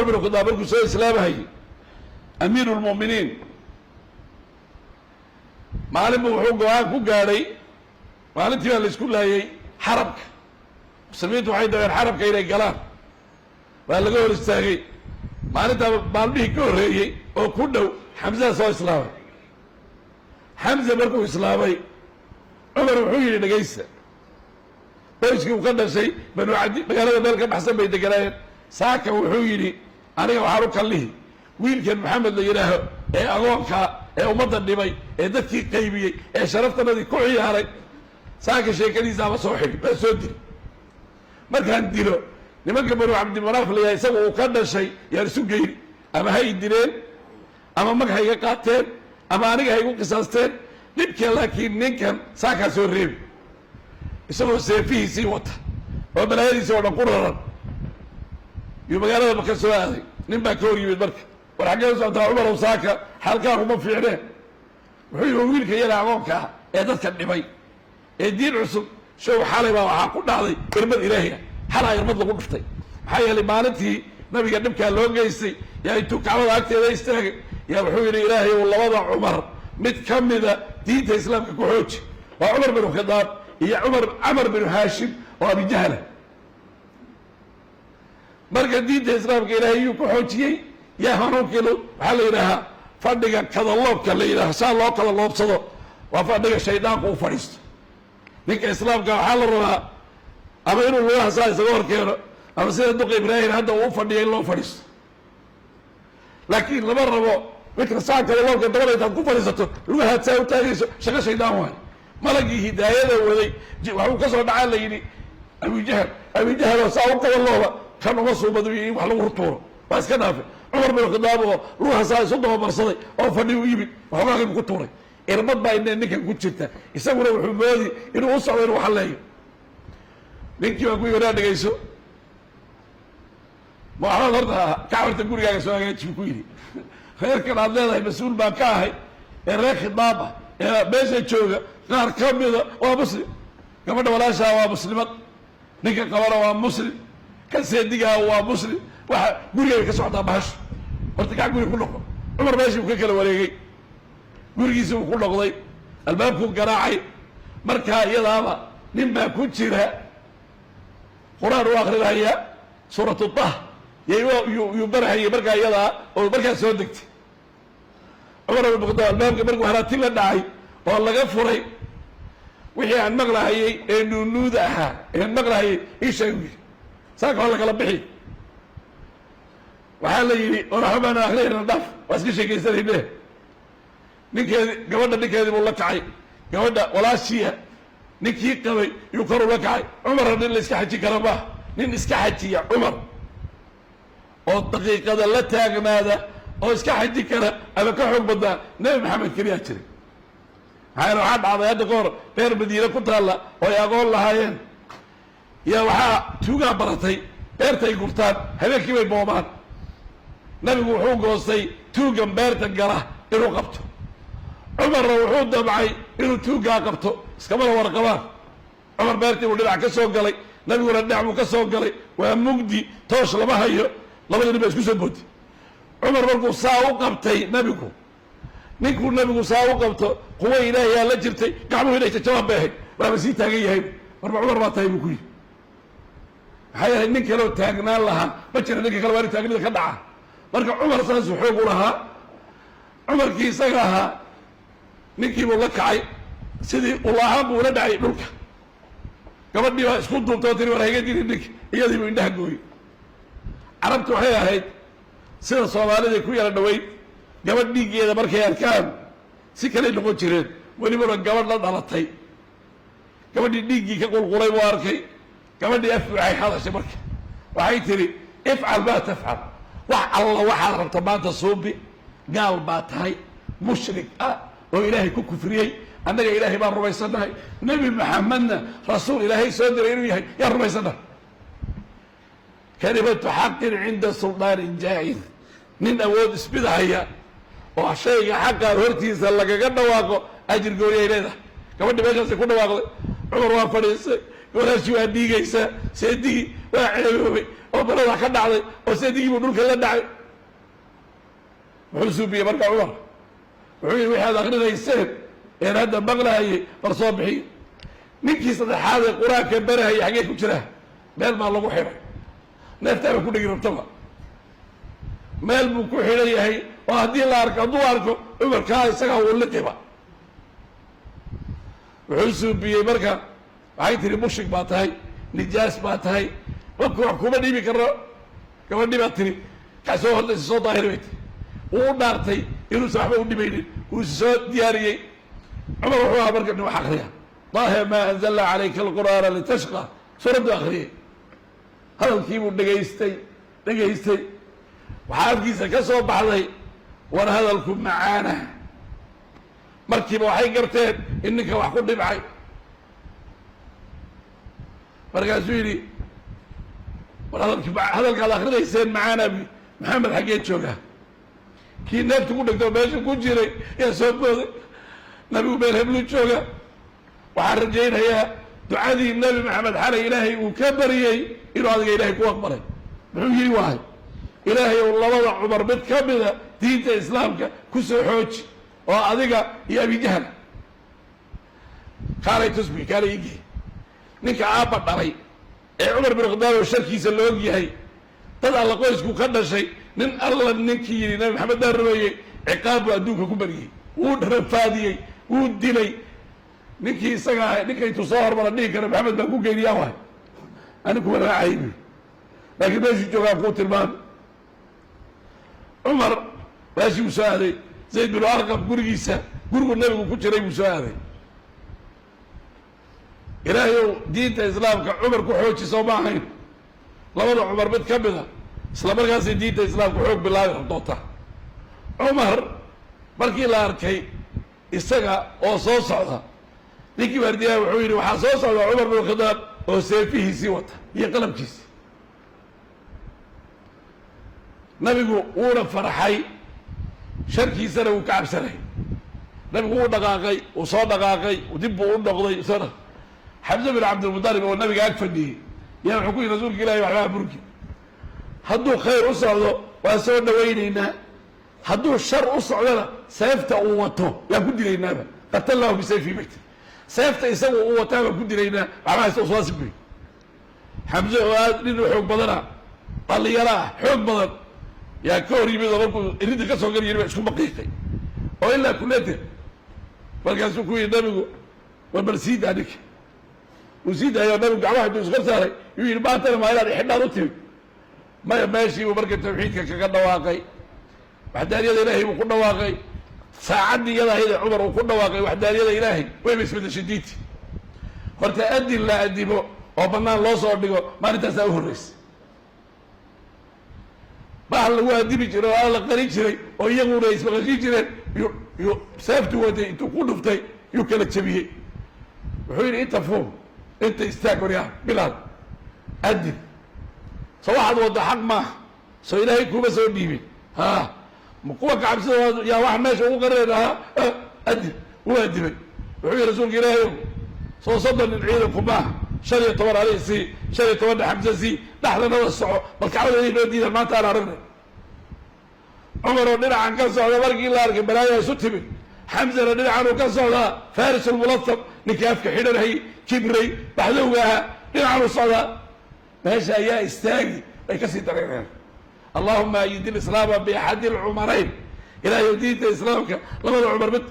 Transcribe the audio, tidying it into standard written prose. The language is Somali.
عمر بن الخطاب مركو سوى إسلام هي أمير المؤمنين معلم وحوق وعاك وقاري معلم تيوان اللي سكول هاي حربك سميته حيدا غير حربك إلي قلان وقال لقوه الاستاغي معلم معلمه كور هي وكله حمزة سوى إسلام حمزة مركو إسلامي عمر وحوقي لنقيسة qoyskii uu ka dhashay banu cadi magaalada meel ka baxsan bay deganayeen saaka wuxuu yidhi aniga waxaan u kallihi wiilkan maxamed la yidhaaho ee agoonka ee ummadda dhibay ee dadkii qaybiyey ee sharaftanadii ku ciyaaray saaka sheekadiisaaba soo xidhi baa soo diri markaan dilo nimanka banu cabdimanaaf la yahay isaga uu ka dhashay yaan isu geyni ama hay dileen ama mag hayga qaateen ama aniga haygu qisaasteen dhibkee laakiin ninkan saakaa soo reebi isagoo seefihiisii wata oo balaayadiisii oo dhan ku raran yuu magaalada maka soo aaday nin baa ka hor yimid marka war xaggee u socotaa cumarow saaka xaalkaa kuma fiicneen wuxuu yihi wiilka yada agoonka ah ee dadka dhibay ee diin cusub show xalay baa waxaa ku dhacday irmad ilaahi ah xalaa irmad lagu dhuftay maxaa yeelay maalintii nabiga dhibkaa loo geystay yaa intuu kacbada agteeda istaagay yaa wuxuu yidhi ilaahay ou labada cumar mid ka mida diinta islaamka ku xooji waa cumar binu khitaab iyo camar binu haashim oo abijahla marka diinta islaamka ilaahay yuu ku xoojiyey yaa hanuunkii waxaa la yidhaahaa fadhiga kadaloobka la yidhaha saa loo kala loobsado waa fadhiga shaydaanku u fadhiisto ninka islaamka waxaa la rabaa ama inuu lugaha saa isaga hor keeno ama sida duqa ibraahim hadda uu u fadhiya in loo fadhiisto laakiin lama rabo midka saa kadaloobka dabada intaad ku fadhiisato lugahaad saa u taagayso shaqo shaydaan waayo malagii hidaayada waday waxuu ka soo dhacaa la yidhi abijahal saa u kadalooba kan uma suubado in wax lagu rutuuro waa iska dhaafe cumar bin khitaab oo lugaha saa isu dabamarsaday oo fadhi u yimid waxoogaagii ku tuuray irmad baa ina ninkan ku jirta isaguna wuxuu moodi inuu u socdo inuu xalleeyo ninkii baa ku yidhi dhegayso maxamed horta kacbarta gurigaaga soo hagaajibu ku yidhi reerkan aad leedahay mas-uul baan ka ahay ee reer khitaab ah ee meesha jooga qaar ka mida waa muslim gabadha walaashaa waa muslimad ninka qabana waa muslim kan seedigaa waa muslim waxa gurigay ka socdaa bahasho horta gac guri ku noqo cumar meeshii uu ka kala wareegay gurigiisii uu ku noqday albaabkuu garaacay markaa iyadaaba nin baa ku jira qur-aan u akrinaya suuratu tah yuu barhayay markaa iyadaa oo markaa soo degtay cumar bin khitaab albaabka markuu haraati la dhacay oo laga furay wixii aan maqlahayey ee nuunuuda ahaa aan maqlahayey ii sheeg u yidhi saaka waa lakala bixi waxaa la yidhi oraxobaana akhriyayna dhaaf waa iska sheekaysanayne ninkeedi gabadha ninkeedii buu la kacay gabadha walaashiya ninkii qabay yuu kor ula kacay cumarna nin la iska xaji kara maaha nin iska xajiya cumar oo daqiiqada la taagnaada oo iska xaji kara ama ka xoog badnaa nebi maxamed keliyaa jiray maxaa waxaa dhacday hadda ka hor reer madiine ku taalla oo ay agoon lahaayeen yaa waxaa tuugaa baratay beertay gurtaan habeenkii bay boomaan nabigu wuxuu goostay tuugan beerta gala inuu qabto cumarna wuxuu damcay inuu tuugaa qabto iskamana warqabaan cumar beertii buu dhinac ka soo galay nabiguna dhinac buu ka soo galay waa mugdi toosh lama hayo labada nin baa isku soo boodi cumar markuu saa u qabtay nabigu ninkuu nabigu saa u qabto quwa ilaahiyaa la jirtay gacmuhu inay jajabaan bay ahayd waaba sii taagan yahay marba cumar baa tahay buu ku yidhi maxaa yeelay nin kaleo taagnaan lahaa ma jira ninka kale waa inu taagnida ka dhaca marka cumar saasuu xoog u lahaa cumarkii isaga ahaa ninkiibuu la kacay sidii ulaahaan buu la dhacay dhulka gabadhii baa isku duubtoo tiri war hayga diri ninka iyadiibuu indhaha gooyey carabtu waxay ahayd sida soomaaliday ku yara dhaweyd gabadh dhiiggeeda markay arkaan si kaley noqon jireen welibana gabadh la dhalatay gabadhii dhiiggii ka qulqulay buu arkay gabadhii af waxay hadashay marka waxay tihi ifcal maa tafcal wax alla waxaad rabta maanta suubi gaal baa tahay mushrik ah oo ilaahay ku kufriyey annaga ilaahay baan rumaysannahay nebi maxamedna rasuul ilaahay soo diray inuu yahay yaan rumaysannahay kalimatu xaqin cinda suldaanin jaa'ir nin awood isbidahaya oo shayga xaqaan hortiisa lagaga dhawaaqo ajir gooriyay leedahay gabadhi meeshaasay ku dhawaaqday cumar waa fadhiisay walaashii waa dhiigaysaa seedigii waa ceeboobay oo balada ka dhacday oo seedigii buu dhulka la dhacay. wuxuu suubiyey marka cumar wuxuu yidhi waxaad akrinayseen een hadda maqlahayay bal soo bixiyo. ninkii saddexaad ee qur-aanka barahayay xaggee ku jira? meel baa lagu xiray, neeftaaba ku dhegi rabtaba, meel buu ku xidhan yahay oo haddii la arko hadduu arko cumarkaa isagaa uu liqiba. wuxuu suubiyey marka waxay tihi mushrik baa tahay, nijaas baa tahay, wax kuma dhiibi karno. gabadhii baa tiri kaa soo hortaysa soo daahiri bay tiri. wuu u dhaartay inuusan waxba u dhibaynin, wuu soo diyaariyey. cumar wuxuu ahaa marka nin wax akriya, daahe maa anzalna calayka alqur'aana litashqa, suuraddu akriyey. hadalkiibuu dhegaystay waxaa afkiisa ka soo baxday war hadalku macaana. markiiba waxay garteen in ninka wax ku dhibcay. markaasuu yidhi war hadalkaad akrinayseen macaana bi maxamed xaggee joogaa? kii neefta ku dhegto meesha ku jiray yaa soo booday, nabigu meel hebluu jooga. waxaan rajaynayaa ducadii nebi maxamed xalay ilaahay uu ka baryey inuu adiga ilaahay ku aqbalay. muxuu yidhi wahay ilaahay ou labada cumar mid ka mida diinta islaamka ku soo xooji oo adiga iyo abijahal. kaalay tusbi kaalay igi ninka aabba dhalay ee cumar bin khadaab oo sharkiisa la og yahay, dad alla qoysku ka dhashay, nin alla ninkii yidhi nabi maxamed baa rumeeyey ciqaab buu adduunka ku baryey, wuu rafaadiyey, wuu dilay. ninkii isaga ahay ninka intuu soo hormara dhihi kara maxamed baan ku geeniyaa wahay ani kuma raacay bu, laakiin meeshuu joogaan kuu tilmaami. cumar meeshii uu soo aaday, zayd binu arqam gurigiisa, gurigu nabigu ku jiray buu soo aaday. ilaahay ow diinta islaamka cumar ku xooji soo ma ahayn? labada cumar mid ka mida isla markaasay diinta islaamka xoog bilaabi doonta. cumar markii la arkay isaga oo soo socda, ninkii waardiyaha wuxuu yidhi waxaa soo socda cumar bin khadaab oo seefihiisii wata iyo qalabkiisii. nabigu wuuna farxay, sharkiisana wuu ka cabsanay. nabigu wuu dhaqaaqay, uu soo dhaqaaqay, dib buu u noqday. xamse bin cabdilmutalib oo nabiga ag fadhiyey yaa wuxuu ku yidhi rasuulka ilahi waxbaa burki, hadduu khayr u socdo waa soo dhawaynaynaa, hadduu shar u socdona seefta uu wato yaan ku dilaynaaba. qatalnaahu bisayfi bayt, seefta isagu uu wataa baan ku dilaynaa, waxbaa haysta uswaasi buy. xamse oo aad nin u xoog badana, dhalinyaro ah, xoog badan, yaa ka hor yimid oo markuu irinta ka soo galyiri ba isku baqiiqay oo ilaa kulete. markaasuu ku yidhi nabigu war bal sii daa ninka. uu sii daayoo nabigu gacmaha intuu iskor saaray yuu yidhi maantana maa inaad xidhaan u timid? maya, meeshii buu marka tawxiidka kaga dhawaaqay, waxdaaniyada ilaahay buu ku dhawaaqay. saacaddii iyada ahayd ee cumar uu ku dhawaaqay waxdaaniyada ilaahay wayba isbedeshay diinti. horta adin la adimo oo bannaan loo soo dhigo maalintaasaa u horreysay. bahal lagu adimi jiray oo aan la qarin jiray oo iyaguna ismaqashin jireen yu seeftu watay intuu ku dhuftay yuu kala jebiyey. wuxuu yidhi inta fuum, inta istaag waryaa bilaal adin. soo waxaad wadda xaq maaha, soo ilaahay kuma soo dhiibin. ma kuwa kacabsida yaa wax meesha ugu qarinayna adin. wuu adimay. wuxuu yihi rasuulka ilaahay ow soo 30 nin ciidanku maaha, 15 adiga sii, 15 xamse sii, dhexdanada soco, bal kacbada inoo diidan maanta aan aragnay. cumar oo dhinacan ka socda markii la arkay balaayaa isu timid, xamsena dhinacan uu ka socdaa, farisulmulasab ninkii afka xidhanayay, kibray, baxdowga ahaa, dhinacan u socdaa. meesha ayaa istaagi bay ka sii dareereen. allahuma ayid ilislaama biaxadi alcumarayn, ilaahay diinta islaamka labada cumar mid